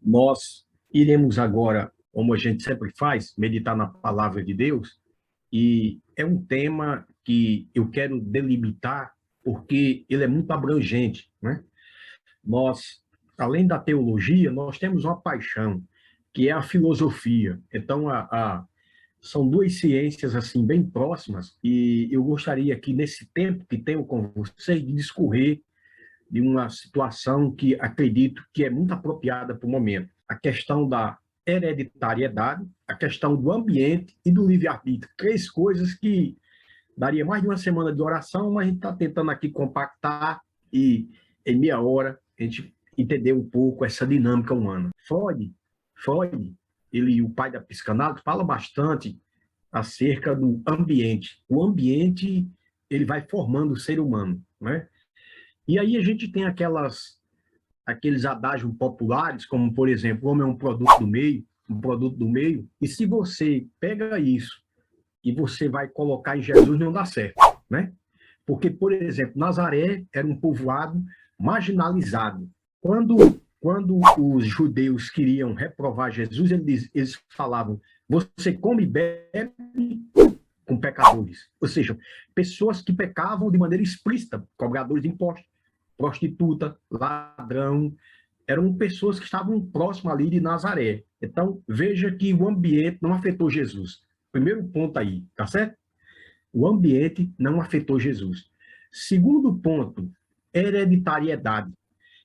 Nós iremos agora, como a gente sempre faz, meditar na palavra de Deus, e é um tema que eu quero delimitar porque ele é muito abrangente, né? Nós, além da teologia, nós temos uma paixão, que é a filosofia. Então, são duas ciências assim bem próximas, e eu gostaria aqui, nesse tempo que tenho com vocês, de discorrer de uma situação que acredito que é muito apropriada para o momento. A questão da hereditariedade, a questão do ambiente e do livre-arbítrio. Três coisas que daria mais de uma semana de oração, mas a gente está tentando aqui compactar e, em meia hora, a gente entender um pouco essa dinâmica humana. Freud, ele, o pai da psicanálise, fala bastante acerca do ambiente. O ambiente, ele vai formando o ser humano, né? E aí a gente tem aqueles adágios populares, como, por exemplo, o homem é um produto do meio, e se você pega isso e você vai colocar em Jesus, não dá certo, né? Porque, por exemplo, Nazaré era um povoado marginalizado. Quando os judeus queriam reprovar Jesus, eles falavam, você come e bebe com pecadores. Ou seja, pessoas que pecavam de maneira explícita, cobradores de impostos, prostituta, ladrão, eram pessoas que estavam próximas ali de Nazaré. Então, veja que o ambiente não afetou Jesus. Primeiro ponto aí, tá certo? O ambiente não afetou Jesus. Segundo ponto, hereditariedade.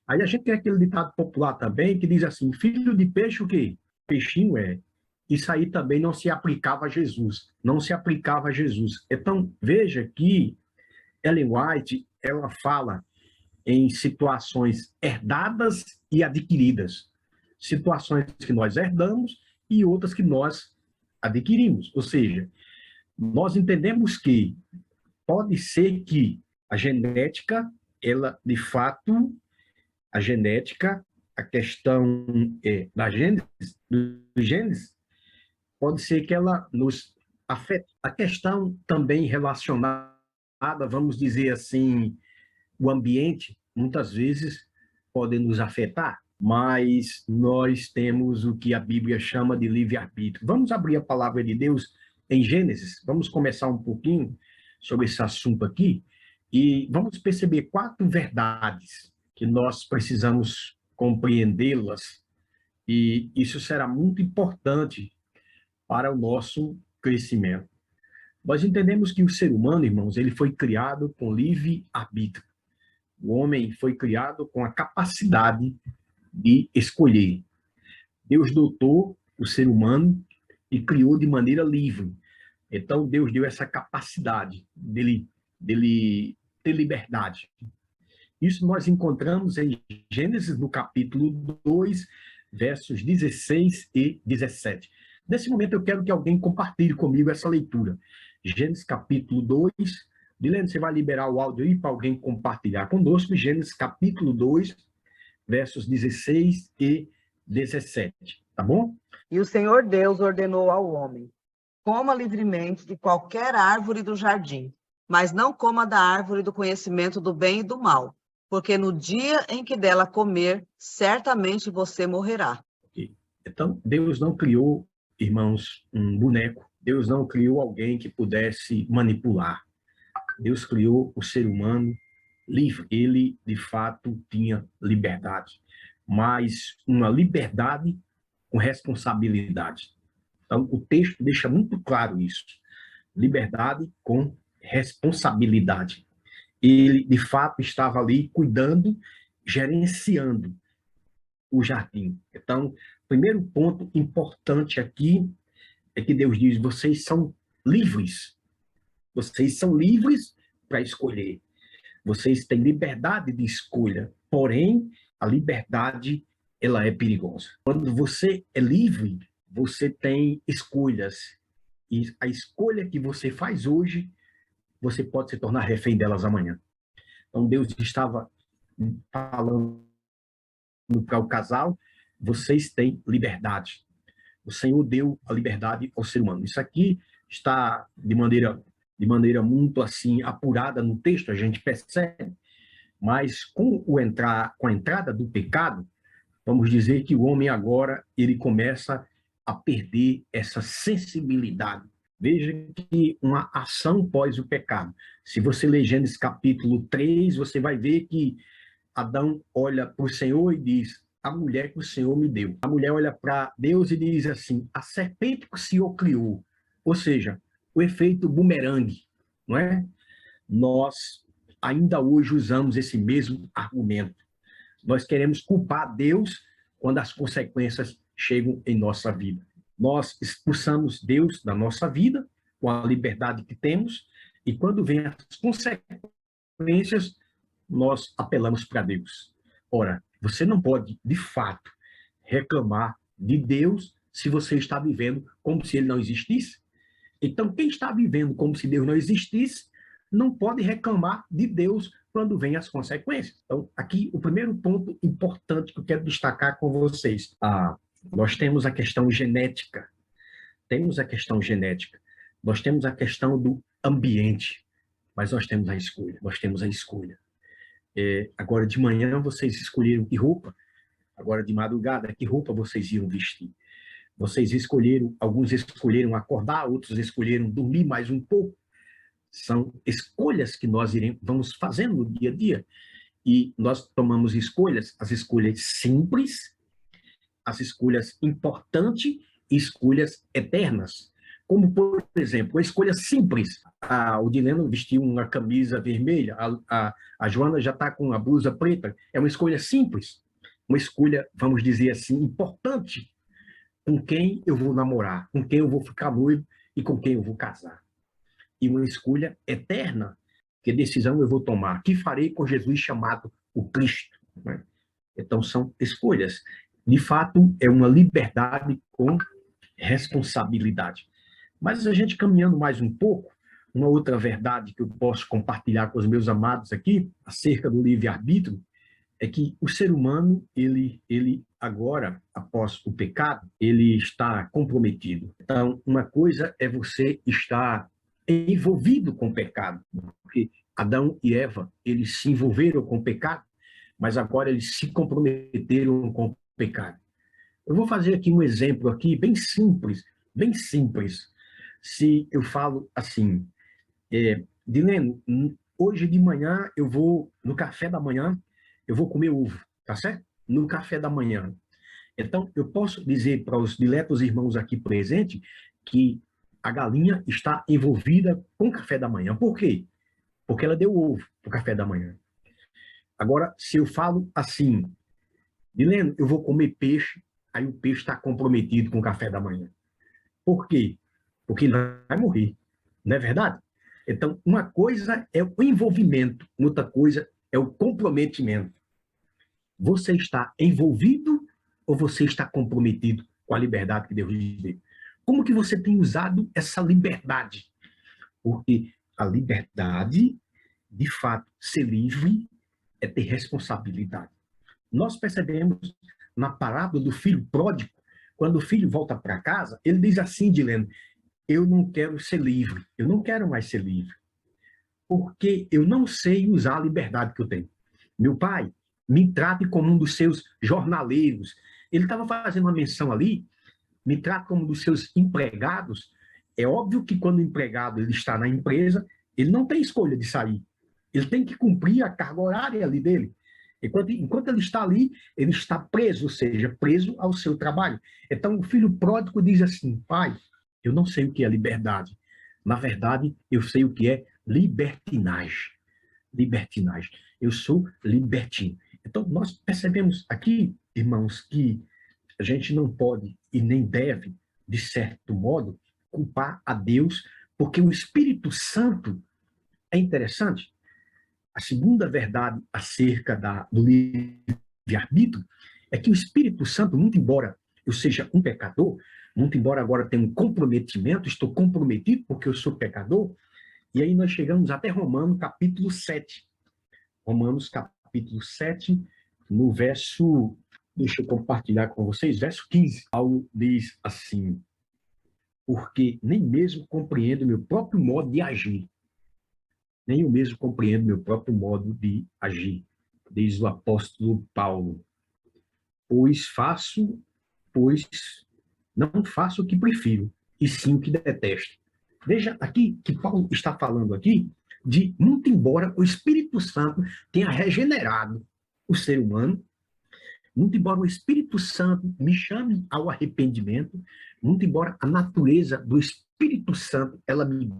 Aí a gente tem aquele ditado popular também que diz assim, filho de peixe o quê? Peixinho é. Isso aí também não se aplicava a Jesus. Não se aplicava a Jesus. Então, veja que Ellen White, ela fala em situações herdadas e adquiridas. Situações que nós herdamos e outras que nós adquirimos. Ou seja, nós entendemos que pode ser que a genética, ela, de fato, a genética, a questão da gênese, do genes, pode ser que ela nos afete. A questão também relacionada, vamos dizer assim, o ambiente, muitas vezes, pode nos afetar, mas nós temos o que a Bíblia chama de livre-arbítrio. Vamos abrir a palavra de Deus em Gênesis, vamos começar um pouquinho sobre esse assunto aqui, e vamos perceber quatro verdades que nós precisamos compreendê-las, e isso será muito importante para o nosso crescimento. Nós entendemos que o ser humano, irmãos, ele foi criado com livre-arbítrio. O homem foi criado com a capacidade de escolher. Deus dotou o ser humano e criou de maneira livre. Então, Deus deu essa capacidade dele ter liberdade. Isso nós encontramos em Gênesis, no capítulo 2, versos 16 e 17. Nesse momento, eu quero que alguém compartilhe comigo essa leitura. Gênesis, capítulo 2. Dilene, você vai liberar o áudio aí para alguém compartilhar conosco. Gênesis, capítulo 2, versos 16 e 17. Tá bom? E o Senhor Deus ordenou ao homem: coma livremente de qualquer árvore do jardim, mas não coma da árvore do conhecimento do bem e do mal, porque no dia em que dela comer, certamente você morrerá. Então, Deus não criou, irmãos, um boneco. Deus não criou alguém que pudesse manipular. Deus criou o ser humano livre. Ele, de fato, tinha liberdade, mas uma liberdade com responsabilidade. Então, o texto deixa muito claro isso. Liberdade com responsabilidade. Ele, de fato, estava ali cuidando, gerenciando o jardim. Então, primeiro ponto importante aqui é que Deus diz: vocês são livres. Vocês são livres para escolher. Vocês têm liberdade de escolha. Porém, a liberdade, ela é perigosa. Quando você é livre, você tem escolhas. E a escolha que você faz hoje, você pode se tornar refém delas amanhã. Então, Deus estava falando para o casal: vocês têm liberdade. O Senhor deu a liberdade ao ser humano. Isso aqui está de maneira muito assim apurada no texto, a gente percebe, mas com a entrada do pecado, vamos dizer que o homem agora ele começa a perder essa sensibilidade. Veja que uma ação pós o pecado. Se você ler Gênesis capítulo 3, você vai ver que Adão olha para o Senhor e diz: a mulher que o Senhor me deu. A mulher olha para Deus e diz assim: a serpente que o Senhor criou. Ou seja, o efeito bumerangue, não é? Nós ainda hoje usamos esse mesmo argumento. Nós queremos culpar Deus quando as consequências chegam em nossa vida. Nós expulsamos Deus da nossa vida com a liberdade que temos e quando vem as consequências, nós apelamos para Deus. Ora, você não pode, de fato, reclamar de Deus se você está vivendo como se ele não existisse. Então, quem está vivendo como se Deus não existisse, não pode reclamar de Deus quando vem as consequências. Então, aqui, o primeiro ponto importante que eu quero destacar com vocês. Nós temos a questão genética. Nós temos a questão do ambiente. Mas nós temos a escolha. Agora, de manhã, vocês escolheram que roupa. Agora, de madrugada, que roupa vocês iam vestir. Alguns escolheram acordar, outros escolheram dormir mais um pouco. São escolhas que nós vamos fazendo no dia a dia. E nós tomamos escolhas, as escolhas simples, as escolhas importantes e escolhas eternas. Como, por exemplo, a escolha simples. O Dileno vestiu uma camisa vermelha, a Joana já está com a blusa preta. É uma escolha simples, uma escolha, vamos dizer assim, importante. Com quem eu vou namorar, com quem eu vou ficar noivo e com quem eu vou casar. E uma escolha eterna, que decisão eu vou tomar? Que farei com Jesus chamado o Cristo? Né? Então, são escolhas. De fato, é uma liberdade com responsabilidade. Mas a gente caminhando mais um pouco, uma outra verdade que eu posso compartilhar com os meus amados aqui, acerca do livre-arbítrio, é que o ser humano, ele agora, após o pecado, ele está comprometido. Então, uma coisa é você estar envolvido com o pecado, porque Adão e Eva, eles se envolveram com o pecado, mas agora eles se comprometeram com o pecado. Eu vou fazer aqui um exemplo aqui bem simples, bem simples. Se eu falo assim, Dileno, hoje de manhã eu vou, no café da manhã, eu vou comer ovo, tá certo? No café da manhã. Então, eu posso dizer para os diletos irmãos aqui presentes que a galinha está envolvida com o café da manhã. Por quê? Porque ela deu ovo para o café da manhã. Agora, se eu falo assim, Dileno, eu vou comer peixe, aí o peixe está comprometido com o café da manhã. Por quê? Porque ele vai morrer. Não é verdade? Então, uma coisa é o envolvimento, outra coisa é o comprometimento. Você está envolvido ou você está comprometido com a liberdade que Deus lhe deu? Como que você tem usado essa liberdade? Porque a liberdade, de fato, ser livre é ter responsabilidade. Nós percebemos na parábola do filho pródigo, quando o filho volta para casa, ele diz assim, Dileno, eu não quero ser livre, eu não quero mais ser livre, porque eu não sei usar a liberdade que eu tenho. Meu pai, me trate como um dos seus jornaleiros. Ele estava fazendo uma menção ali, me trate como um dos seus empregados. É óbvio que quando o empregado ele está na empresa, ele não tem escolha de sair. Ele tem que cumprir a carga horária ali dele. Enquanto ele está ali, ele está preso, ou seja, preso ao seu trabalho. Então, o filho pródigo diz assim, pai, eu não sei o que é liberdade. Na verdade, eu sei o que é libertinagem. Libertinagem. Eu sou libertino. Então, nós percebemos aqui, irmãos, que a gente não pode e nem deve, de certo modo, culpar a Deus, porque o Espírito Santo é interessante. A segunda verdade acerca do livre-arbítrio é que o Espírito Santo, muito embora eu seja um pecador, muito embora agora tenha um comprometimento, estou comprometido porque eu sou pecador, e aí nós chegamos até Romanos capítulo 7. Romanos capítulo 7, no verso, deixa eu compartilhar com vocês, verso 15. Paulo diz assim, porque nem mesmo compreendo meu próprio modo de agir. Nem eu mesmo compreendo meu próprio modo de agir, diz o apóstolo Paulo. pois não faço o que prefiro, e sim o que detesto. Veja aqui que Paulo está falando aqui de, muito embora o Espírito Santo tenha regenerado o ser humano, muito embora o Espírito Santo me chame ao arrependimento, muito embora a natureza do Espírito Santo ela me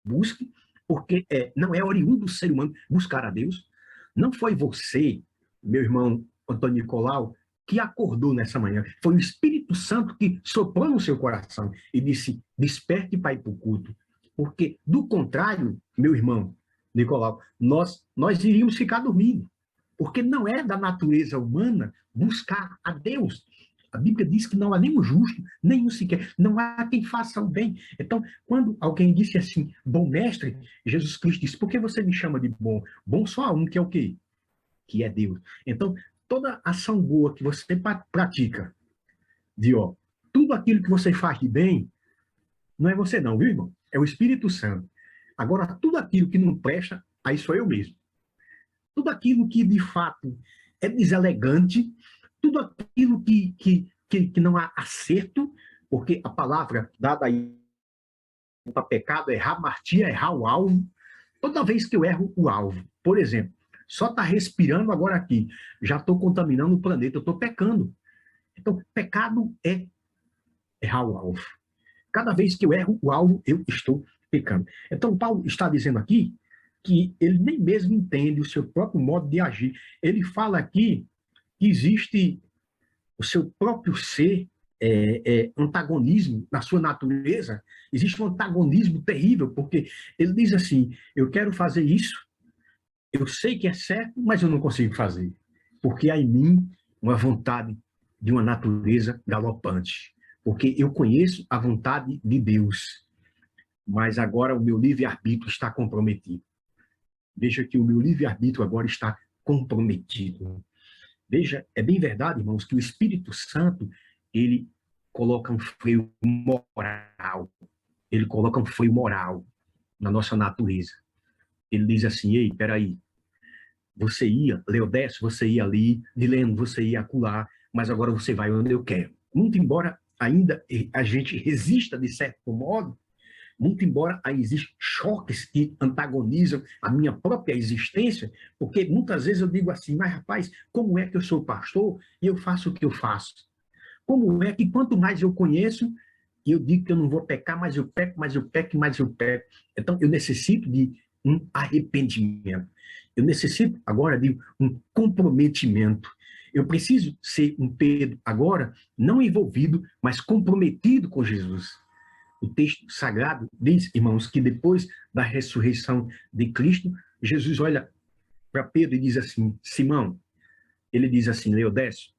busque, porque não é oriundo do ser humano buscar a Deus. Não foi você, meu irmão Antônio Nicolau, que acordou nessa manhã. Foi o Espírito Santo que soprou no seu coração e disse, desperte para ir para o culto. Porque, do contrário, meu irmão Nicolau, nós iríamos ficar dormindo. Porque não é da natureza humana buscar a Deus. A Bíblia diz que não há nenhum justo, nenhum sequer, não há quem faça o bem. Então, quando alguém disse assim, bom mestre, Jesus Cristo disse, por que você me chama de bom? Bom só há um, que é o quê? Que é Deus. Então, toda ação boa que você pratica, tudo aquilo que você faz de bem, não é você não, viu, irmão? É o Espírito Santo. Agora, tudo aquilo que não presta, aí sou eu mesmo. Tudo aquilo que, de fato, é deselegante, tudo aquilo que não há acerto, porque a palavra dada aí para pecado é errar martia, errar o alvo. Toda vez que eu erro o alvo, por exemplo, só está respirando agora aqui, já estou contaminando o planeta, eu estou pecando. Então, pecado é errar o alvo. Cada vez que eu erro o alvo, eu estou pecando. Então, Paulo está dizendo aqui que ele nem mesmo entende o seu próprio modo de agir. Ele fala aqui que existe o seu próprio ser, antagonismo na sua natureza. Existe um antagonismo terrível, porque ele diz assim, eu quero fazer isso, eu sei que é certo, mas eu não consigo fazer, porque há em mim uma vontade de uma natureza galopante, porque eu conheço a vontade de Deus, mas agora o meu livre-arbítrio está comprometido. Veja que o meu livre-arbítrio agora está comprometido. Veja, é bem verdade, irmãos, que o Espírito Santo, ele coloca um freio moral. Ele coloca um freio moral na nossa natureza. Ele diz assim, ei, peraí, você ia, Leodécio, você ia ali, Dileno, você ia acolá, mas agora você vai onde eu quero. Muito embora ainda a gente resista de certo modo, muito embora existam choques que antagonizam a minha própria existência, porque muitas vezes eu digo assim, mas rapaz, como é que eu sou pastor e eu faço o que eu faço? Como é que quanto mais eu conheço, eu digo que eu não vou pecar, mas eu peco, mas eu peco, mas eu peco. Então, eu necessito de um arrependimento. Eu necessito agora de um comprometimento. Eu preciso ser um Pedro agora, não envolvido, mas comprometido com Jesus. O texto sagrado diz, irmãos, que depois da ressurreição de Cristo, Jesus olha para Pedro e diz assim, Simão, ele diz assim, Leodécio,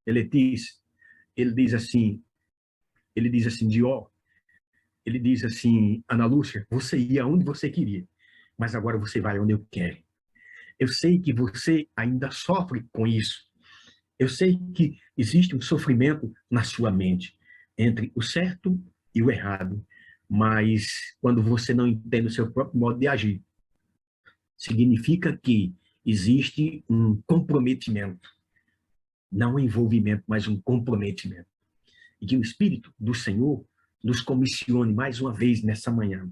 Eletis, ele diz assim, Dió, ele diz assim, Ana Lúcia, você ia onde você queria, mas agora você vai onde eu quero. Eu sei que você ainda sofre com isso. Eu sei que existe um sofrimento na sua mente entre o certo e o errado, mas quando você não entende o seu próprio modo de agir, significa que existe um comprometimento, não um envolvimento, mas um comprometimento. E que o Espírito do Senhor nos comissione mais uma vez nessa manhã,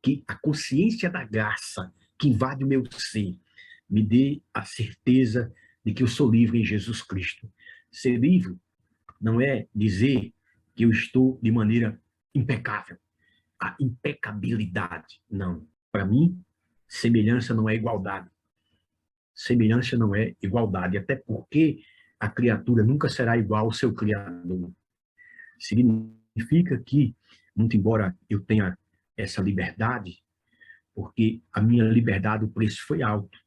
que a consciência da graça que invade o meu ser me dê a certeza de que eu sou livre em Jesus Cristo. Ser livre não é dizer que eu estou de maneira impecável. A impecabilidade, não. Para mim, semelhança não é igualdade. Semelhança não é igualdade, até porque a criatura nunca será igual ao seu Criador. Significa que, muito embora eu tenha essa liberdade, porque a minha liberdade, o preço foi alto.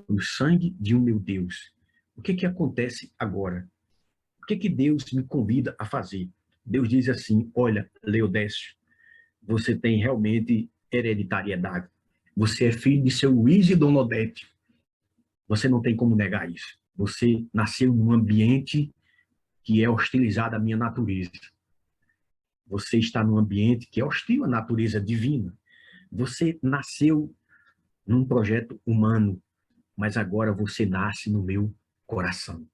O sangue de um meu Deus. O que acontece agora? O que Deus me convida a fazer? Deus diz assim, olha, Leodécio, você tem realmente hereditariedade. Você é filho de seu Luiz e Dona Odete. Você não tem como negar isso. Você nasceu num ambiente que é hostilizado à minha natureza. Você está num ambiente que é hostil à natureza divina. Você nasceu num projeto humano, mas agora você nasce no meu coração.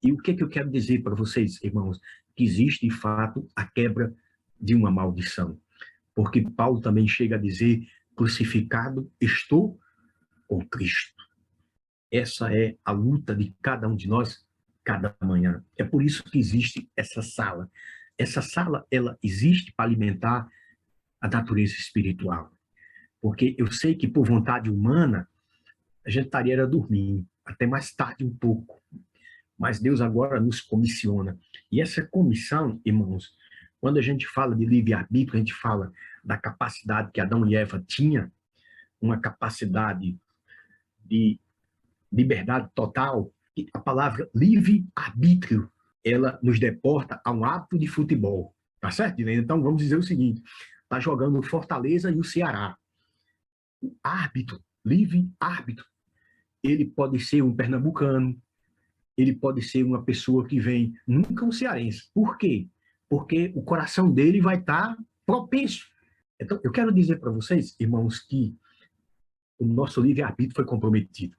E o que é que eu quero dizer para vocês, irmãos? Que existe, de fato, a quebra de uma maldição. Porque Paulo também chega a dizer, crucificado estou com Cristo. Essa é a luta de cada um de nós, cada manhã. É por isso que existe essa sala. Essa sala, ela existe para alimentar a natureza espiritual. Porque eu sei que, por vontade humana, a gente estaria dormindo, até mais tarde um pouco. Mas Deus agora nos comissiona. E essa comissão, irmãos, quando a gente fala de livre-arbítrio, a gente fala da capacidade que Adão e Eva tinham, uma capacidade de liberdade total. E a palavra livre-arbítrio, ela nos deporta a um hábito de futebol. Tá certo? Então vamos dizer o seguinte: tá jogando o Fortaleza e o Ceará. O árbitro, livre-árbitro, ele pode ser um pernambucano, ele pode ser uma pessoa que vem, nunca um cearense. Por quê? Porque o coração dele vai estar propenso. Então, eu quero dizer para vocês, irmãos, que o nosso livre-arbítrio foi comprometido.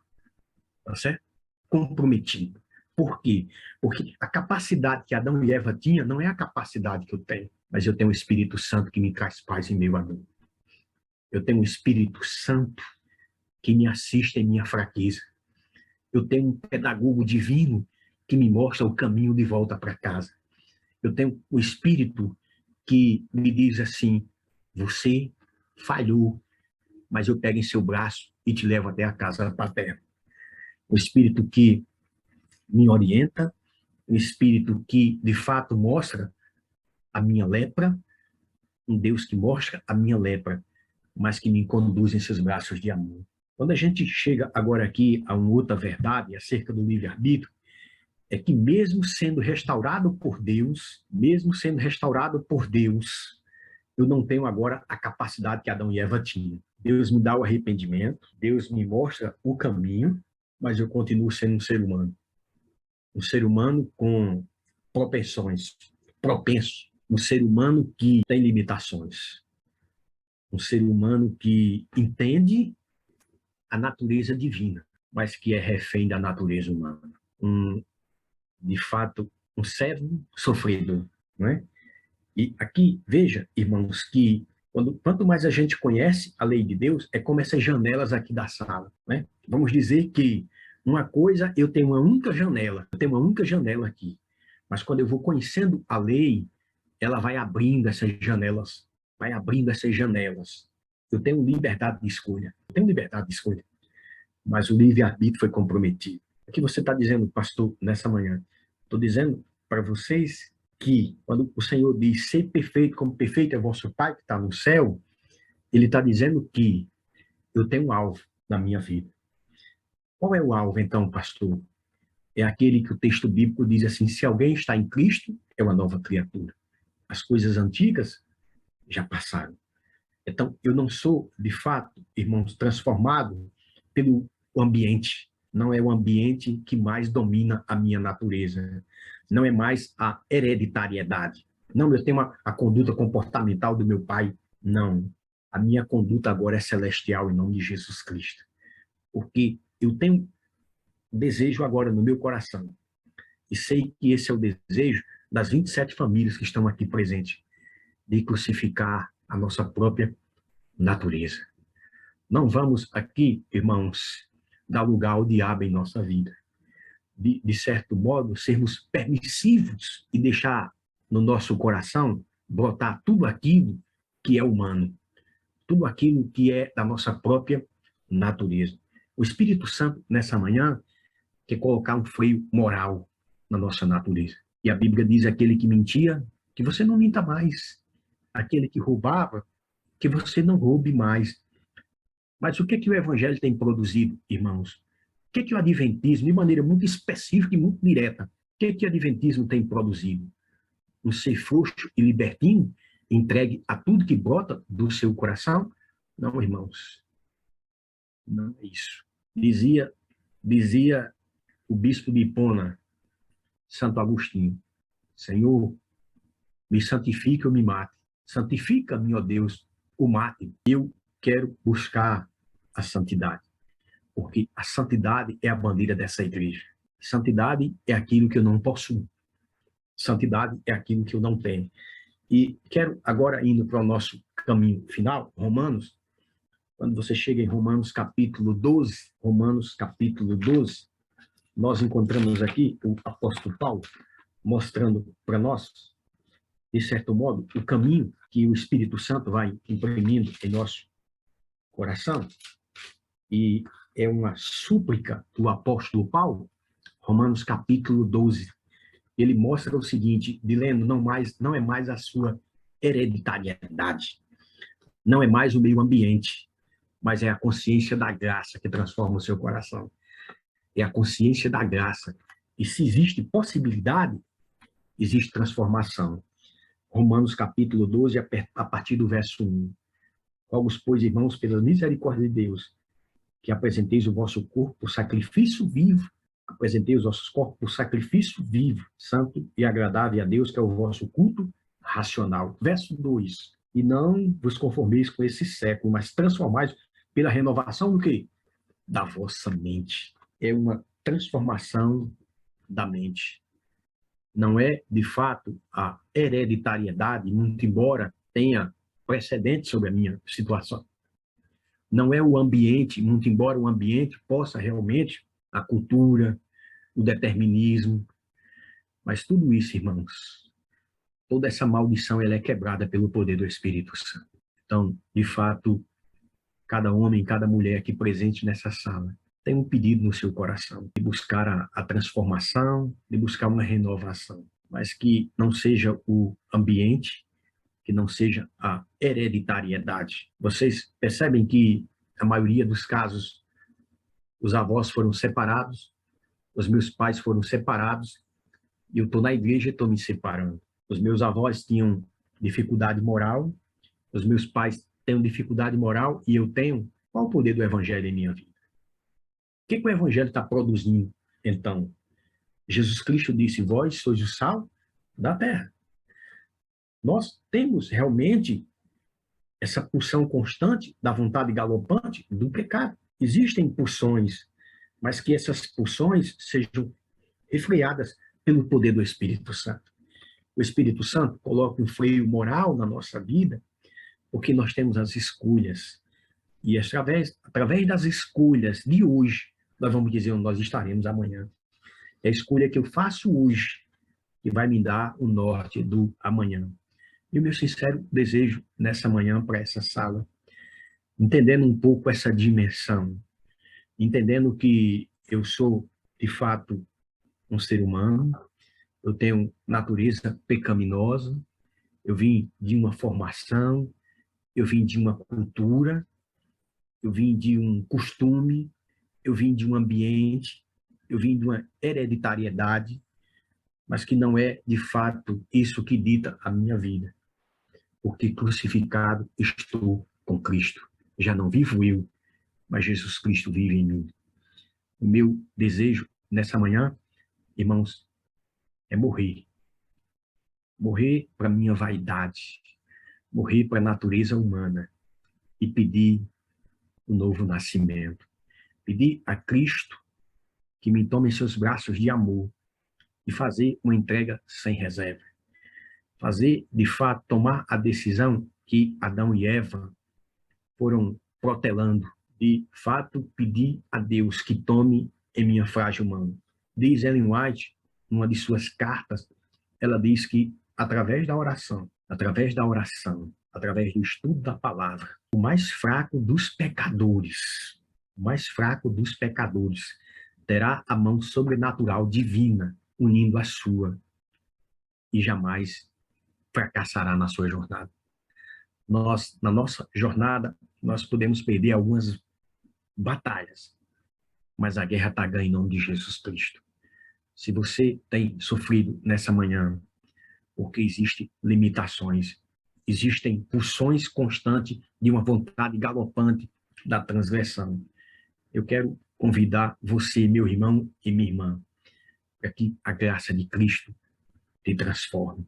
Tá certo? Comprometido. Por quê? Porque a capacidade que Adão e Eva tinham não é a capacidade que eu tenho, mas eu tenho o Espírito Santo que me traz paz em meio a mim. Eu tenho o Espírito Santo que me assiste em minha fraqueza. Eu tenho um pedagogo divino que me mostra o caminho de volta para casa. Eu tenho o Espírito que me diz assim: você falhou, mas eu pego em seu braço e te levo até a casa paterna. O Espírito que me orienta, o Espírito que, de fato, mostra a minha lepra, um Deus que mostra a minha lepra, mas que me conduz em seus braços de amor. Quando a gente chega agora aqui a uma outra verdade acerca do livre-arbítrio, é que mesmo sendo restaurado por Deus, eu não tenho agora a capacidade que Adão e Eva tinham. Deus me dá o arrependimento, Deus me mostra o caminho, mas eu continuo sendo um ser humano. Um ser humano com propensões, propenso. Um ser humano que tem limitações. Um ser humano que entende a natureza divina, mas que é refém da natureza humana. De fato, um servo sofredor, não é? E aqui, veja, irmãos, que quanto mais a gente conhece a lei de Deus, é como essas janelas aqui da sala, né? Vamos dizer que uma coisa, eu tenho uma única janela aqui. Mas quando eu vou conhecendo a lei, ela vai abrindo essas janelas, Eu tenho liberdade de escolha, mas o livre-arbítrio foi comprometido. O que você está dizendo, pastor, nessa manhã? Estou dizendo para vocês que, quando o Senhor diz ser perfeito como perfeito é vosso Pai que está no céu, Ele está dizendo que eu tenho um alvo na minha vida. Qual é o alvo, então, pastor? É aquele que o texto bíblico diz assim: se alguém está em Cristo, é uma nova criatura. As coisas antigas já passaram. Então, eu não sou, de fato, irmãos, transformado pelo ambiente. Não é o ambiente que mais domina a minha natureza. Não é mais a hereditariedade. Não, eu tenho a conduta comportamental do meu pai. Não. A minha conduta agora é celestial em nome de Jesus Cristo. Porque eu tenho desejo agora no meu coração. E sei que esse é o desejo das 27 famílias que estão aqui presentes, de crucificar a nossa própria natureza. Não vamos aqui, irmãos, dar lugar ao diabo em nossa vida. De certo modo, sermos permissivos e deixar no nosso coração brotar tudo aquilo que é humano, tudo aquilo que é da nossa própria natureza. O Espírito Santo, nessa manhã, quer colocar um freio moral na nossa natureza. E a Bíblia diz: aquele que mentia, que você não minta mais. Aquele que roubava, que você não roube mais. Mas o que que o Evangelho tem produzido, irmãos? O que que o Adventismo, de maneira muito específica e muito direta, o que que o Adventismo tem produzido? Um ser frouxo e libertino, entregue a tudo que brota do seu coração? Não, irmãos. Não é isso. Dizia o bispo de Hipona, Santo Agostinho: Senhor, me santifique ou me mate. Santifica-me, ó Deus, o mate. Eu quero buscar a santidade, porque a santidade é a bandeira dessa igreja. Santidade é aquilo que eu não possuo. Santidade é aquilo que eu não tenho. E quero agora, indo para o nosso caminho final, Romanos, quando você chega em Romanos capítulo 12, nós encontramos aqui o apóstolo Paulo mostrando para nós, de certo modo, o caminho que o Espírito Santo vai imprimindo em nosso coração. E é uma súplica do apóstolo Paulo, Romanos capítulo 12. Ele mostra o seguinte, Dileno, não é mais a sua hereditariedade, não é mais o meio ambiente, mas é a consciência da graça que transforma o seu coração. É a consciência da graça. E se existe possibilidade, existe transformação. Romanos capítulo 12, a partir do verso 1. Rogo-vos, pois, irmãos, pela misericórdia de Deus, que apresenteis o vosso corpo por sacrifício vivo, apresentei os vossos corpos por sacrifício vivo, santo e agradável a Deus, que é o vosso culto racional. Verso 2. E não vos conformeis com esse século, mas transformais pela renovação do quê? Da vossa mente. É uma transformação da mente. Não é, de fato, a hereditariedade, muito embora tenha precedente sobre a minha situação. Não é o ambiente, muito embora o ambiente possa realmente, a cultura, o determinismo, mas tudo isso, irmãos, toda essa maldição ela é quebrada pelo poder do Espírito Santo. Então, de fato, cada homem, cada mulher aqui presente nessa sala tem um pedido no seu coração de buscar a transformação, de buscar uma renovação, mas que não seja o ambiente, que não seja a hereditariedade. Vocês percebem que a maioria dos casos os avós foram separados, os meus pais foram separados, e eu estou na igreja e estou me separando. Os meus avós tinham dificuldade moral, os meus pais têm dificuldade moral e eu tenho. Qual o poder do evangelho em minha vida? O que o evangelho está produzindo, então? Jesus Cristo disse, vós sois o sal da terra. Nós temos realmente essa pulsão constante da vontade galopante do pecado. Existem pulsões, mas que essas pulsões sejam refreadas pelo poder do Espírito Santo. O Espírito Santo coloca um freio moral na nossa vida, porque nós temos as escolhas. E através das escolhas de hoje, nós vamos dizer onde nós estaremos amanhã. É a escolha que eu faço hoje que vai me dar o norte do amanhã. E o meu sincero desejo nessa manhã para essa sala, entendendo um pouco essa dimensão, entendendo que eu sou, de fato, um ser humano, eu tenho natureza pecaminosa, eu vim de uma formação, eu vim de uma cultura, eu vim de um costume, eu vim de um ambiente, eu vim de uma hereditariedade, mas que não é, de fato, isso que dita a minha vida. Porque crucificado estou com Cristo. Já não vivo eu, mas Jesus Cristo vive em mim. O meu desejo nessa manhã, irmãos, é morrer. Morrer para minha vaidade, morrer para a natureza humana e pedir o novo nascimento. Pedir a Cristo que me tome em seus braços de amor e fazer uma entrega sem reserva. Fazer, de fato, tomar a decisão que Adão e Eva foram protelando. De fato, pedir a Deus que tome em minha frágil mão. Diz Ellen White, numa de suas cartas, ela diz que através da oração, através do estudo da palavra, o mais fraco dos pecadores terá a mão sobrenatural divina unindo a sua e jamais fracassará na sua jornada. Na nossa jornada, nós podemos perder algumas batalhas, mas a guerra está ganha em nome de Jesus Cristo. Se você tem sofrido nessa manhã, porque existem limitações, existem pulsões constantes de uma vontade galopante da transgressão, eu quero convidar você, meu irmão e minha irmã, para que a graça de Cristo te transforme,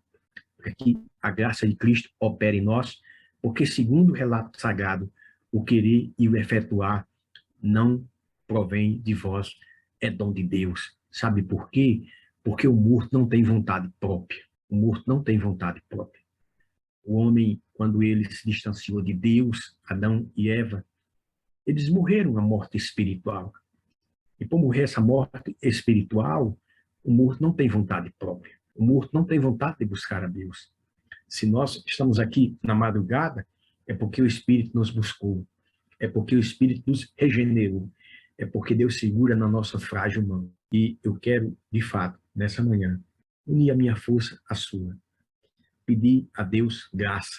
para que a graça de Cristo opere em nós, porque segundo o relato sagrado, o querer e o efetuar não provém de vós, é dom de Deus. Sabe por quê? Porque o morto não tem vontade própria. O morto não tem vontade própria. O homem, quando ele se distanciou de Deus, Adão e Eva, eles morreram a morte espiritual. E por morrer essa morte espiritual, o morto não tem vontade própria. O morto não tem vontade de buscar a Deus. Se nós estamos aqui na madrugada, é porque o Espírito nos buscou. É porque o Espírito nos regenerou. É porque Deus segura na nossa frágil mão. E eu quero, de fato, nessa manhã, unir a minha força à sua. Pedir a Deus graça.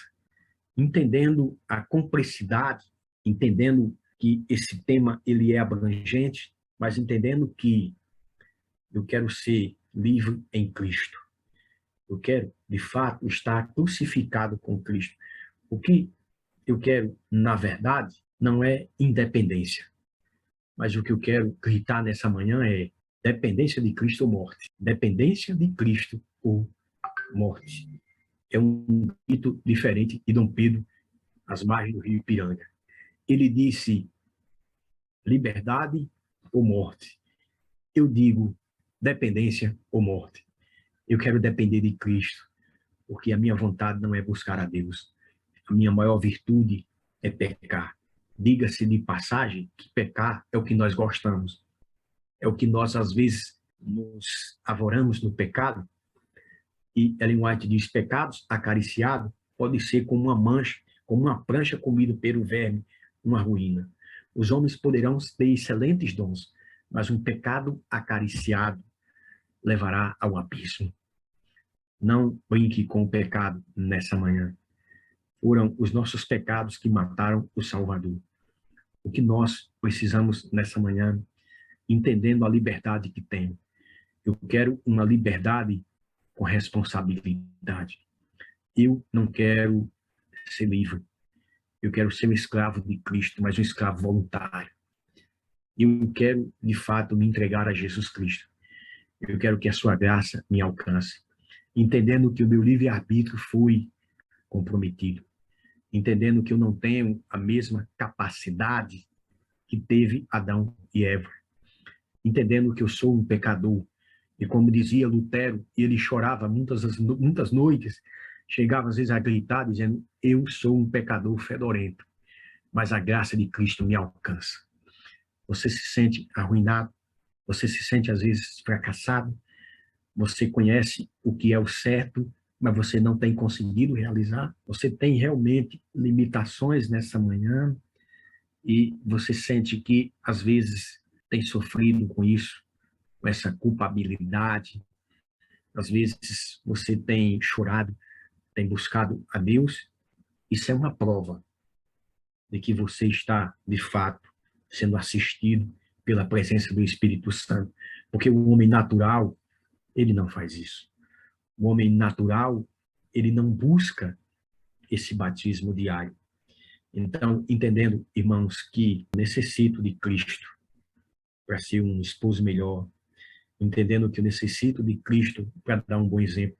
Entendendo a complexidade, entendendo que esse tema ele é abrangente, mas entendendo que eu quero ser livre em Cristo. Eu quero, de fato, estar crucificado com Cristo. O que eu quero, na verdade, não é independência. Mas o que eu quero gritar nessa manhã é dependência de Cristo ou morte. Dependência de Cristo ou morte. É um grito diferente de Dom Pedro, às margens do rio Ipiranga. Ele disse liberdade ou morte. Eu digo dependência ou morte. Eu quero depender de Cristo, porque a minha vontade não é buscar a Deus. A minha maior virtude é pecar. Diga-se de passagem que pecar é o que nós gostamos. É o que nós, às vezes, nos avoramos no pecado. E Ellen White diz, pecados acariciados pode ser como uma mancha, como uma prancha comida pelo verme, uma ruína. Os homens poderão ter excelentes dons, mas um pecado acariciado levará ao abismo. Não brinque com o pecado nessa manhã. Foram os nossos pecados que mataram o Salvador. O que nós precisamos nessa manhã, entendendo a liberdade que tem. Eu quero uma liberdade com responsabilidade. Eu não quero ser livre. Eu quero ser um escravo de Cristo, mas um escravo voluntário. Eu quero, de fato, me entregar a Jesus Cristo. Eu quero que a sua graça me alcance. Entendendo que o meu livre-arbítrio foi comprometido. Entendendo que eu não tenho a mesma capacidade que teve Adão e Eva. Entendendo que eu sou um pecador. E como dizia Lutero, ele chorava muitas noites, chegava às vezes a gritar, dizendo, eu sou um pecador fedorento, mas a graça de Cristo me alcança. Você se sente arruinado, você se sente às vezes fracassado, você conhece o que é o certo, mas você não tem conseguido realizar, você tem realmente limitações nessa manhã e você sente que às vezes tem sofrido com isso, com essa culpabilidade, às vezes você tem chorado, tem buscado a Deus, isso é uma prova de que você está, de fato, sendo assistido pela presença do Espírito Santo. Porque o homem natural, ele não faz isso. O homem natural, ele não busca esse batismo diário. Então, entendendo, irmãos, que necessito de Cristo para ser um esposo melhor, entendendo que eu necessito de Cristo para dar um bom exemplo,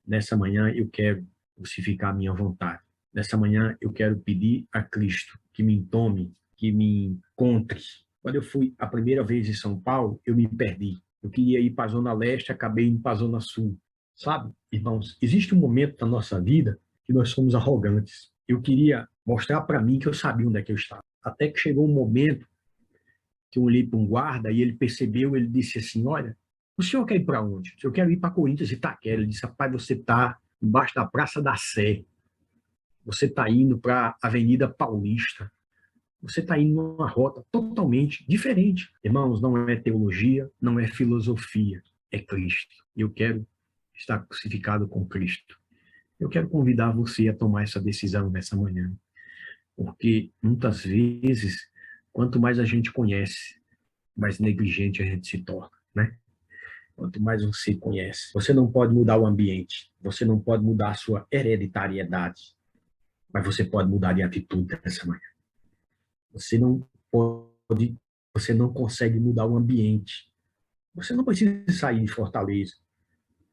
nessa manhã eu quero crucificar a minha vontade. Nessa manhã eu quero pedir a Cristo que me tome, que me encontre. Quando eu fui a primeira vez em São Paulo, eu me perdi. Eu queria ir para a Zona Leste, acabei indo para a Zona Sul. Sabe, irmãos, existe um momento na nossa vida que nós somos arrogantes. Eu queria mostrar para mim que eu sabia onde é que eu estava. Até que chegou um momento que eu olhei para um guarda e ele percebeu, ele disse assim, olha, o senhor quer ir para onde? Eu quero ir para Corinthians e Itaquera. Ele disse, rapaz, você está embaixo da Praça da Sé. Você está indo para a Avenida Paulista. Você está indo numa rota totalmente diferente. Irmãos, não é teologia, não é filosofia, é Cristo. Eu quero estar crucificado com Cristo. Eu quero convidar você a tomar essa decisão nessa manhã. Porque, muitas vezes, quanto mais a gente conhece, mais negligente a gente se torna, né? Quanto mais você conhece. Você não pode mudar o ambiente. Você não pode mudar a sua hereditariedade. Mas você pode mudar de atitude nessa manhã. Você não pode, você não consegue mudar o ambiente. Você não precisa sair de Fortaleza.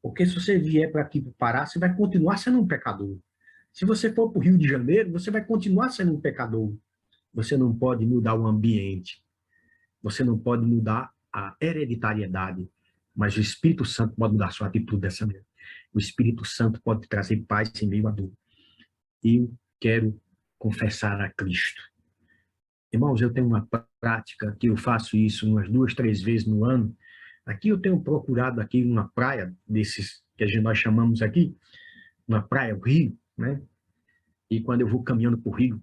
Porque se você vier para aqui para o Pará, você vai continuar sendo um pecador. Se você for para o Rio de Janeiro, você vai continuar sendo um pecador. Você não pode mudar o ambiente. Você não pode mudar a hereditariedade. mas o Espírito Santo pode mudar a sua atitude dessa maneira. O Espírito Santo pode trazer paz em meio à dor. Eu quero confessar a Cristo. Irmãos, eu tenho uma prática que eu faço isso umas 2, 3 vezes no ano. Aqui eu tenho procurado aqui uma praia desses que nós chamamos aqui, uma praia, o rio, né? E quando eu vou caminhando por rio,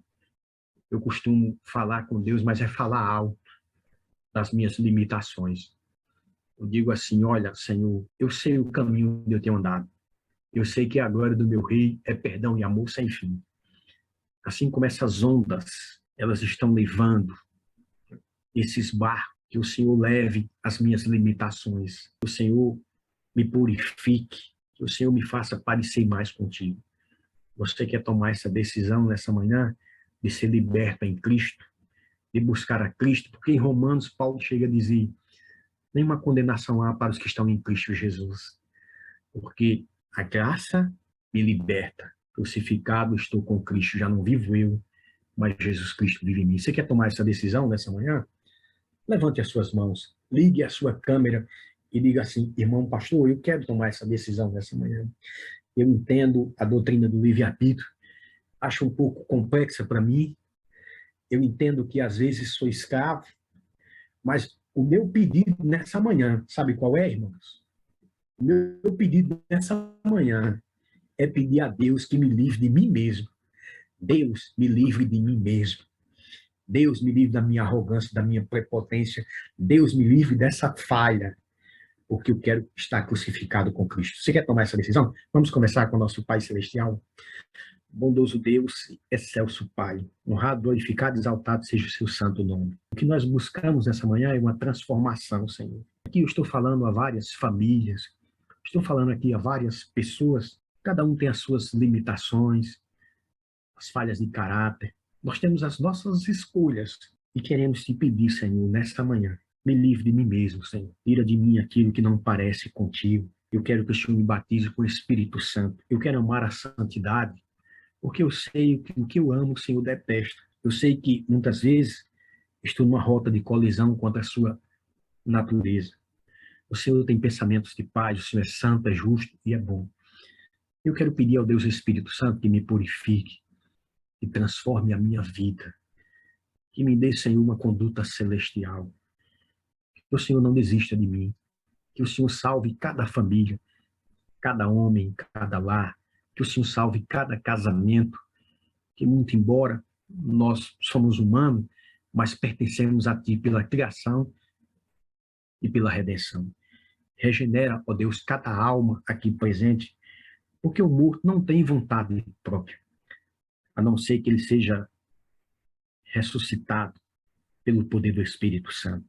eu costumo falar com Deus, mas é falar alto das minhas limitações. Eu digo assim, olha, Senhor, eu sei o caminho que eu tenho andado. Eu sei que a glória do meu rei é perdão e amor sem fim. Assim como essas ondas, elas estão levando esses barcos, que o Senhor leve as minhas limitações. Que o Senhor me purifique. Que o Senhor me faça parecer mais contigo. Você quer tomar essa decisão nessa manhã de ser liberta em Cristo, de buscar a Cristo? Porque em Romanos, Paulo chega a dizer, nenhuma condenação há para os que estão em Cristo Jesus. Porque a graça me liberta. Crucificado estou com Cristo, já não vivo eu, mas Jesus Cristo vive em mim. Você quer tomar essa decisão nessa manhã? Levante as suas mãos, ligue a sua câmera e diga assim, irmão pastor, eu quero tomar essa decisão nessa manhã. Eu entendo a doutrina do livre-arbítrio, acho um pouco complexa para mim, eu entendo que às vezes sou escravo, mas o meu pedido nessa manhã, sabe qual é, irmãos? O meu pedido nessa manhã é pedir a Deus que me livre de mim mesmo. Deus, me livre de mim mesmo. Deus, me livre da minha arrogância, da minha prepotência. Deus, me livre dessa falha, porque eu quero estar crucificado com Cristo. Você quer tomar essa decisão? Vamos começar com o nosso Pai Celestial. Bondoso Deus, excelso Pai, honrado, glorificado, exaltado seja o seu santo nome. O que nós buscamos nessa manhã é uma transformação, Senhor. Aqui eu estou falando a várias famílias, estou falando aqui a várias pessoas, cada um tem as suas limitações, as falhas de caráter. Nós temos as nossas escolhas e queremos te pedir, Senhor, nesta manhã, me livre de mim mesmo, Senhor. Tira de mim aquilo que não parece contigo. Eu quero que o Senhor me batize com o Espírito Santo. Eu quero amar a santidade, porque eu sei que o que eu amo, o Senhor detesta. Eu sei que muitas vezes estou numa rota de colisão contra a sua natureza. O Senhor tem pensamentos de paz, o Senhor é santo, é justo e é bom. Eu quero pedir ao Deus Espírito Santo que me purifique, que transforme a minha vida, que me dê, Senhor, uma conduta celestial. Que o Senhor não desista de mim, que o Senhor salve cada família, cada homem, cada lar, que o Senhor salve cada casamento, que muito embora nós somos humanos, mas pertencemos a Ti pela criação e pela redenção. Regenera, ó Deus, cada alma aqui presente, porque o morto não tem vontade própria, a não ser que ele seja ressuscitado pelo poder do Espírito Santo.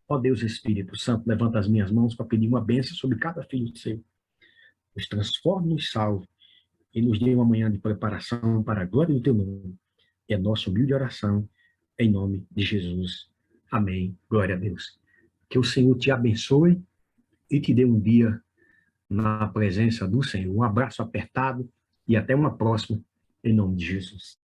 Ó Deus Espírito Santo, levanta as minhas mãos para pedir uma bênção sobre cada filho seu. Nos transforme, nos salve e nos dê uma manhã de preparação para a glória do Teu nome. É nossa humilde oração, em nome de Jesus. Amém. Glória a Deus. Que o Senhor te abençoe e te dê um dia na presença do Senhor. Um abraço apertado e até uma próxima, em nome de Jesus.